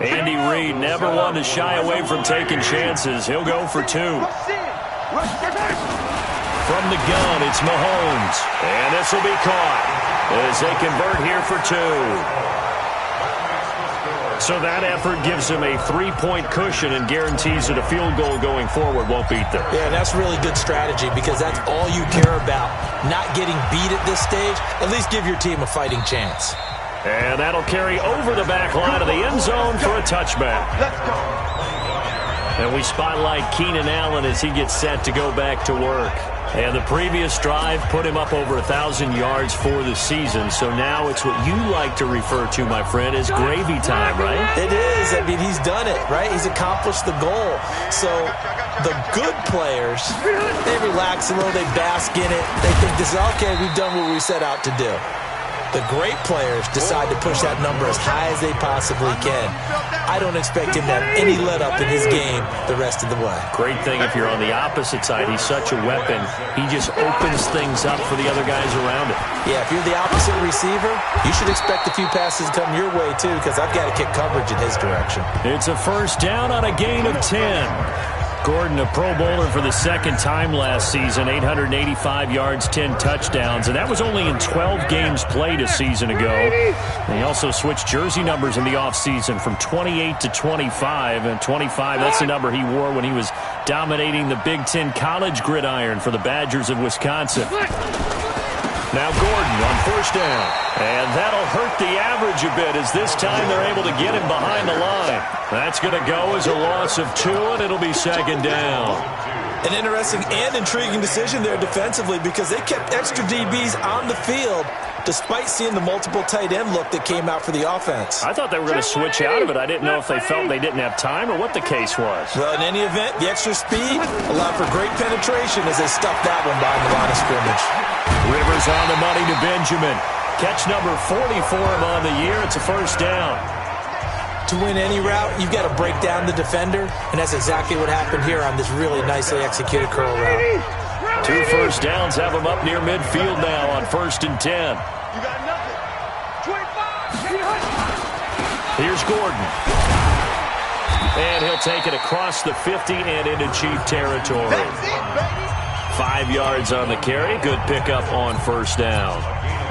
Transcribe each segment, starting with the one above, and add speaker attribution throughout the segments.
Speaker 1: Andy Reid, never one to shy away from taking chances. He'll go for 2. From the gun, it's Mahomes. And this will be caught as they convert here for 2. So that effort gives him a 3-point cushion and guarantees that a field goal going forward won't beat them.
Speaker 2: Yeah, that's really good strategy because that's all you care about. Not getting beat at this stage. At least give your team a fighting chance.
Speaker 1: And that'll carry over the back line of the end zone for a touchback.
Speaker 3: Let's go.
Speaker 1: And we spotlight Keenan Allen as he gets set to go back to work. And the previous drive put him up over 1,000 yards for the season. So now it's what you like to refer to, my friend, as gravy time, right?
Speaker 2: It is. I mean, he's done it, right? He's accomplished the goal. So the good players, they relax a little, they bask in it. They think this is, okay, we've done what we set out to do. The great players decide to push that number as high as they possibly can. I don't expect him to have any let-up in his game the rest of the way.
Speaker 1: Great thing if you're on the opposite side. He's such a weapon. He just opens things up for the other guys around him.
Speaker 2: Yeah, if you're the opposite receiver, you should expect a few passes come your way, too, because I've got to kick coverage in his direction.
Speaker 1: It's a first down on a gain of 10. Gordon, a Pro Bowler for the second time last season, 885 yards, 10 touchdowns, and that was only in 12 games played a season ago. And he also switched jersey numbers in the offseason from 28 to 25, and 25, that's the number he wore when he was dominating the Big Ten college gridiron for the Badgers of Wisconsin. Now Gordon on first down. And that'll hurt the average a bit as this time they're able to get him behind the line. That's going to go as a loss of 2, and it'll be second down.
Speaker 2: An interesting and intriguing decision there defensively because they kept extra DBs on the field despite seeing the multiple tight end look that came out for the offense.
Speaker 1: I thought they were going to switch out of it. I didn't know if they felt they didn't have time or what the case was.
Speaker 2: Well, in any event, the extra speed allowed for great penetration as they stuffed that one behind the line of scrimmage.
Speaker 1: Rivers on the money to Benjamin. Catch number 40 for him on the year. It's a first down.
Speaker 2: To win any route, you've got to break down the defender, and that's exactly what happened here on this really nicely executed curl route.
Speaker 1: 2 first downs have him up near midfield now on 1st and 10.
Speaker 3: You got nothing. 25.
Speaker 1: Here's Gordon. And he'll take it across the 50 and into Chief territory.
Speaker 3: That's it, baby.
Speaker 1: 5 yards on the carry. Good pickup on first down.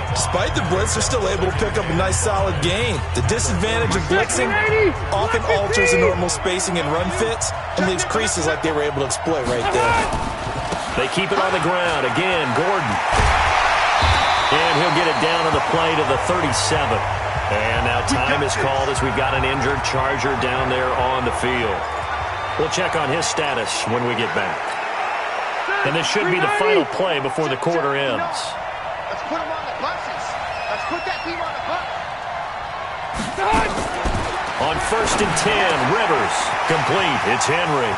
Speaker 2: Despite the blitz, they're still able to pick up a nice solid gain. The disadvantage of blitzing often alters the normal spacing and run fits and leaves creases like they were able to exploit right there.
Speaker 1: They keep it on the ground. Again, Gordon. And he'll get it down to the play to the 37. And now time is called as we've got an injured Charger down there on the field. We'll check on his status when we get back. And this should be the final play before the quarter ends.
Speaker 3: Let's put him on the buses. Let's put that team on the bus.
Speaker 1: On 1st and 10, Rivers. Complete. It's Henry.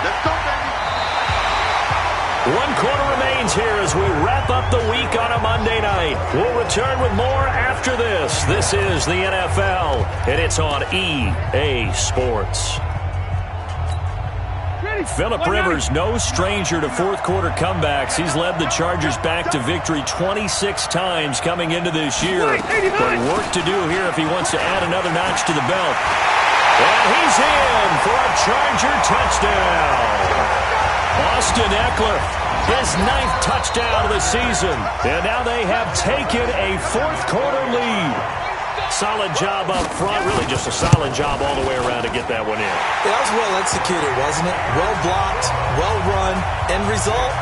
Speaker 3: Let's go, baby.
Speaker 1: 1 quarter remains here as we wrap up the week on a Monday night. We'll return with more after this. This is the NFL, and it's on EA Sports. Phillip Rivers, no stranger to fourth-quarter comebacks. He's led the Chargers back to victory 26 times coming into this year. But work to do here if he wants to add another notch to the belt. And he's in for a Charger touchdown. Austin Eckler, his 9th touchdown of the season. And now they have taken a fourth-quarter lead. Solid job up front. Really just a solid job all the way around to get that one in.
Speaker 2: That was well executed, wasn't it? Well blocked, well run. End result,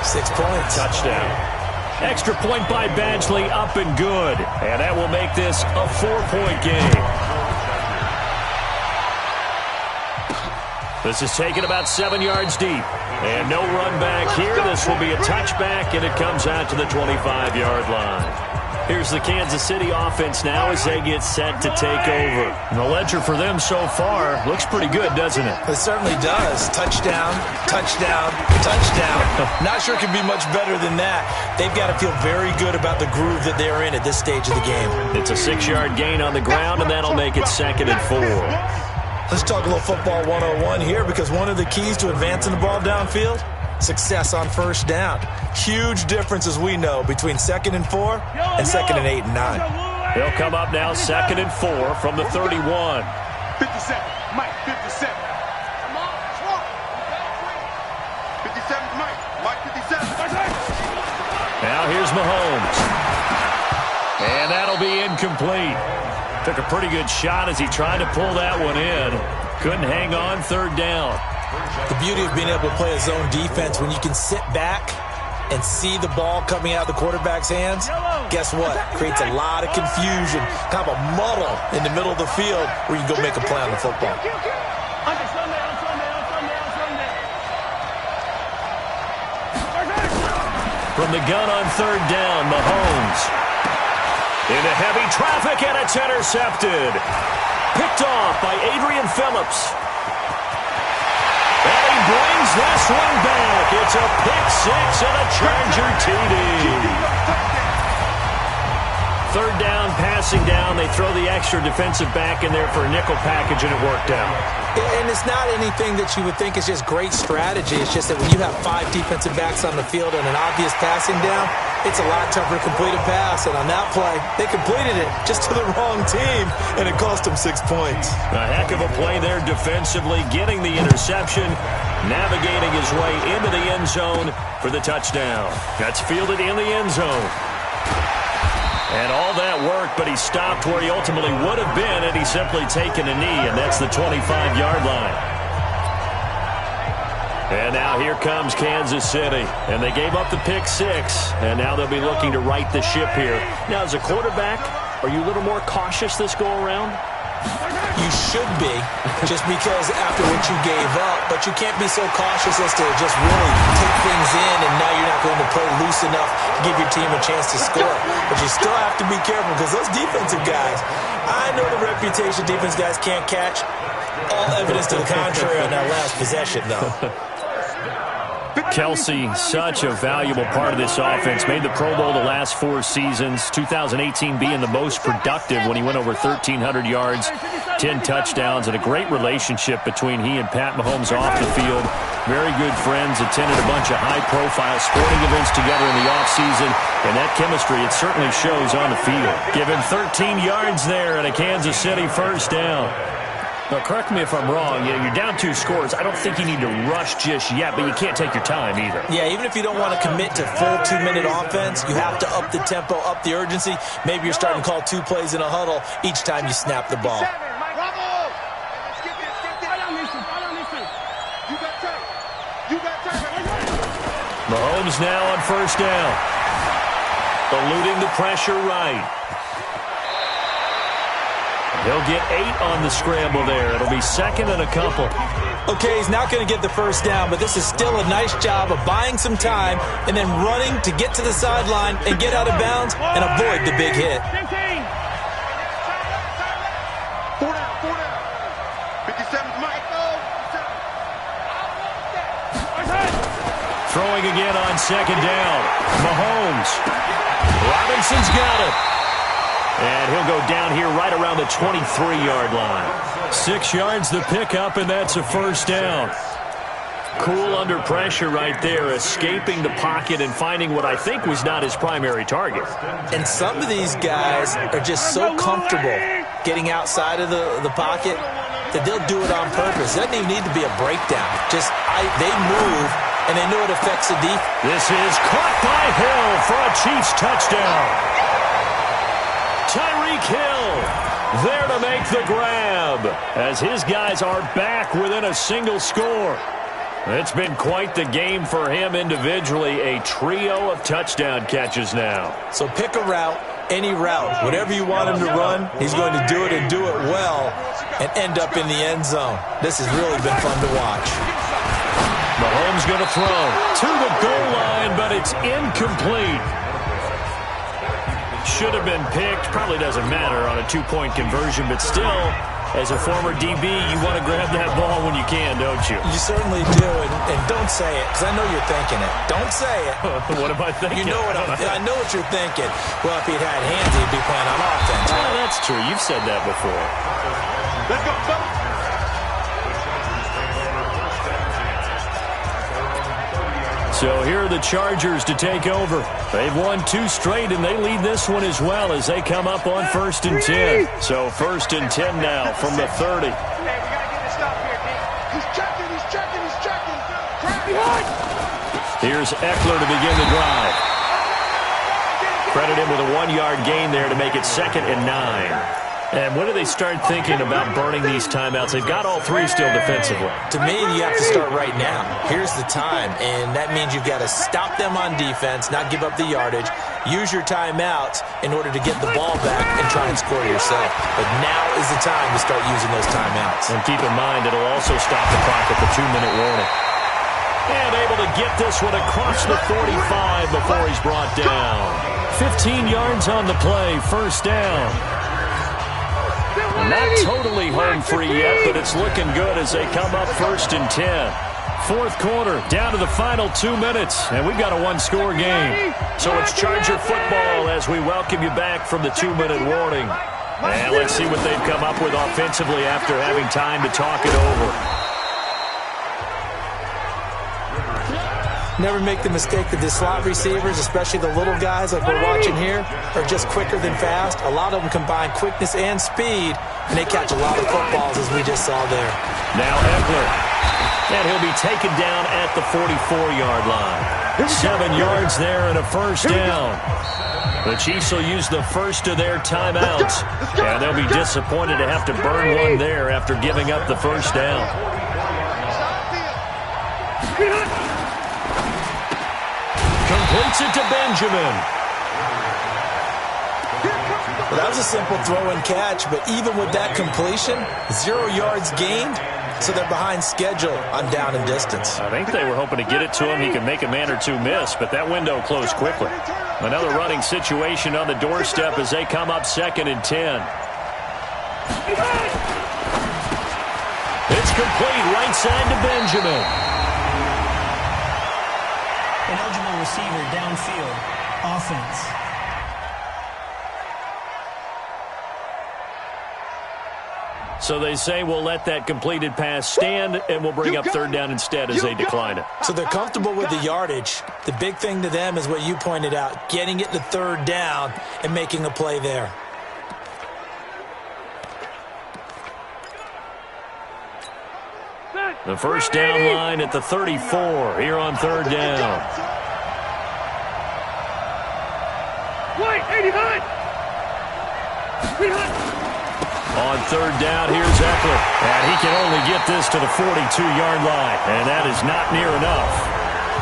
Speaker 2: 6 points.
Speaker 1: Touchdown. Extra point by Badgley, up and good. And that will make this a 4-point game. This is taken about 7 yards deep. And no run back here. This will be a touchback, and it comes out to the 25-yard line. Here's the Kansas City offense now as they get set to take over. And the ledger for them so far looks pretty good, doesn't it?
Speaker 2: It certainly does. Touchdown, touchdown, touchdown. Not sure it can be much better than that. They've got to feel very good about the groove that they're in at this stage of the game.
Speaker 1: It's a 6-yard gain on the ground, and that'll make it 2nd and 4.
Speaker 2: Let's talk a little football 101 here because one of the keys to advancing the ball downfield success on first down. Huge difference, as we know, between 2nd and 4 and 2nd and 8 and 9.
Speaker 1: They'll come up now 2nd and 4 from the 31.
Speaker 3: 57, Mike, 57. 57's Mike. Mike 57.
Speaker 1: Now here's Mahomes. And that'll be incomplete. Took a pretty good shot as he tried to pull that one in. Couldn't hang on 3rd down.
Speaker 2: The beauty of being able to play a zone defense when you can sit back and see the ball coming out of the quarterback's hands, guess what? Creates a lot of confusion, kind of a muddle in the middle of the field where you go make a play on the football.
Speaker 1: From the gun on 3rd down, Mahomes. Into heavy traffic, and it's intercepted. Picked off by Adrian Phillips. And he brings this one back. It's a pick 6 and a Charger TD. 3rd down, passing down. They throw the extra defensive back in there for a nickel package, and it worked out.
Speaker 2: And it's not anything that you would think is just great strategy. It's just that when you have 5 defensive backs on the field and an obvious passing down, it's a lot tougher to complete a pass. And on that play, they completed it just to the wrong team, and it cost them 6 points.
Speaker 1: A heck of a play there defensively, getting the interception, navigating his way into the end zone for the touchdown. That's fielded in the end zone. And all that worked, but he stopped where he ultimately would have been had he simply taken a knee, and that's the 25-yard line. And now here comes Kansas City, and they gave up the pick 6, and now they'll be looking to right the ship here. Now, as a quarterback, are you a little more cautious this go-around?
Speaker 2: You should be, just because after what you gave up, but you can't be so cautious as to just really take things in, and now you're not going to play loose enough to give your team a chance to score. But you still have to be careful, because those defensive guys, I know the reputation defense guys can't catch. All evidence to the contrary on that last possession, though.
Speaker 1: Kelsey, such a valuable part of this offense. Made the Pro Bowl the last 4 seasons. 2018 being the most productive when he went over 1,300 yards, 10 touchdowns, and a great relationship between he and Pat Mahomes off the field. Very good friends, attended a bunch of high-profile sporting events together in the offseason, and that chemistry, it certainly shows on the field. Given 13 yards there and a Kansas City 1st down. Now, correct me if I'm wrong. You're down 2 scores. I don't think you need to rush just yet, but you can't take your time either.
Speaker 2: Yeah, even if you don't want to commit to full 2-minute offense, you have to up the tempo, up the urgency. Maybe you're starting to call 2 plays in a huddle each time you snap the ball.
Speaker 1: Mahomes now on 1st down. Eluding the pressure right. He'll get 8 on the scramble there. It'll be 2nd and a couple.
Speaker 2: Okay, he's not going to get the 1st down, but this is still a nice job of buying some time and then running to get to the sideline and get out of bounds and avoid the big hit.
Speaker 3: 4 down. 57's Mike.
Speaker 1: Throwing again on 2nd down. Mahomes. Robinson's got it. And he'll go down here right around the 23-yard line. 6 yards the pickup, and that's a 1st down. Cool under pressure right there, escaping the pocket and finding what I think was not his primary target.
Speaker 2: And some of these guys are just so comfortable getting outside of the pocket that they'll do it on purpose. It doesn't even need to be a breakdown. Just they move, and they know it affects the defense.
Speaker 1: This is caught by Hill for a Chiefs touchdown. Tyreek Hill there to make the grab as his guys are back within a single score. It's been quite the game for him individually, a trio of touchdown catches now.
Speaker 2: So pick a route, any route, whatever you want him to run, he's going to do it and do it well and end up in the end zone. This has really been fun to watch.
Speaker 1: Mahomes going to throw to the goal line, but it's incomplete. Should have been picked. Probably doesn't matter on a 2-point conversion, but still, as a former DB, you want to grab that ball when you can, don't you?
Speaker 2: You certainly do, and don't say it, because I know you're thinking it. Don't say it.
Speaker 1: What am I thinking?
Speaker 2: You know what I know what you're thinking. Well, if he'd had hands, he'd be playing on offense.
Speaker 1: Oh, that's true. You've said that before.
Speaker 3: Let's go, fellas.
Speaker 1: So here are the Chargers to take over. They've won 2 straight, and they lead this one as well as they come up on 1st and 10. So 1st and 10 now from the 30.
Speaker 3: Hey, we got to get this stop here, D. He's checking.
Speaker 1: Here's Eckler to begin the drive. Credit him with a 1-yard gain there to make it 2nd and 9. And when do they start thinking about burning these timeouts? They've got all 3 still defensively.
Speaker 2: To me, you have to start right now. Here's the time, and that means you've got to stop them on defense, not give up the yardage, use your timeouts in order to get the ball back and try and score yourself. But now is the time to start using those timeouts.
Speaker 1: And keep in mind, it'll also stop the clock at the 2-minute warning. And able to get this one across the 45 before he's brought down. 15 yards on the play, 1st down. Not totally home free yet, but it's looking good as they come up 1st and 10. 4th quarter, down to the final 2 minutes, and we've got a 1-score game. So it's Charger football as we welcome you back from the 2-minute warning. And let's see what they've come up with offensively after having time to talk it over.
Speaker 2: Never make the mistake that the slot receivers, especially the little guys like we're watching here, are just quicker than fast. A lot of them combine quickness and speed, and they catch a lot of footballs, as we just saw there.
Speaker 1: Now Eckler. And he'll be taken down at the 44-yard line. 7 yards there and a 1st down. The Chiefs will use the first of their timeouts, and they'll be disappointed to have to burn one there after giving up the 1st down. Completes it to Benjamin.
Speaker 2: Well, that was a simple throw and catch, but even with that completion, 0 yards gained, so they're behind schedule on down and distance.
Speaker 1: I think they were hoping to get it to him. He could make a man or 2 miss, but that window closed quickly. Another running situation on the doorstep as they come up 2nd and 10. It's complete right side to Benjamin.
Speaker 4: An eligible receiver downfield. Offense.
Speaker 1: So they say we'll let that completed pass stand, and we'll bring up 3rd down instead as they decline it.
Speaker 2: So they're comfortable with the yardage. The big thing to them is what you pointed out, getting it to 3rd down and making a play there.
Speaker 1: The 1st down line at the 34 here on 3rd down.
Speaker 3: Wait, 89!
Speaker 1: On 3rd down, here's Eckler. And he can only get this to the 42-yard line. And that is not near enough.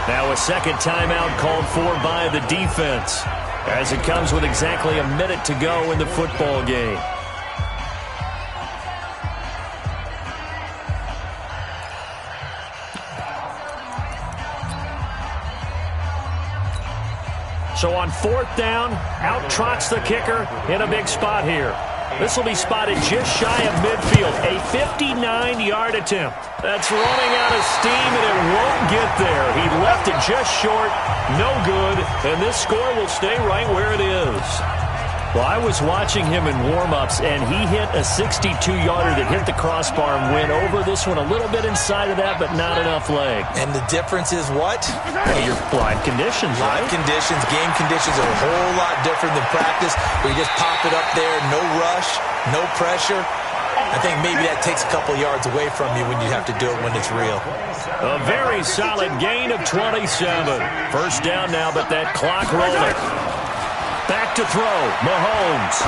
Speaker 1: Now a 2nd timeout called for by the defense, as it comes with exactly a minute to go in the football game. So on 4th down, out trots the kicker in a big spot here. This will be spotted just shy of midfield. A 59-yard attempt. That's running out of steam, and it won't get there. He left it just short. No good. And this score will stay right where it is. Well, I was watching him in warm-ups, and he hit a 62-yarder that hit the crossbar and went over this one a little bit inside of that, but not enough leg.
Speaker 2: And the difference is what?
Speaker 1: Well, your live conditions, right?
Speaker 2: Live conditions, game conditions are a whole lot different than practice, where you just pop it up there, no rush, no pressure. I think maybe that takes a couple yards away from you when you have to do it when it's real.
Speaker 1: A very solid gain of 27. 1st down now, but that clock rolling. Back to throw, Mahomes.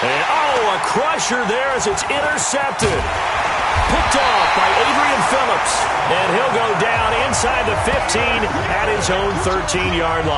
Speaker 1: And, a crusher there as it's intercepted. Picked off by Adrian Phillips. And he'll go down inside the 15 at his own 13-yard line.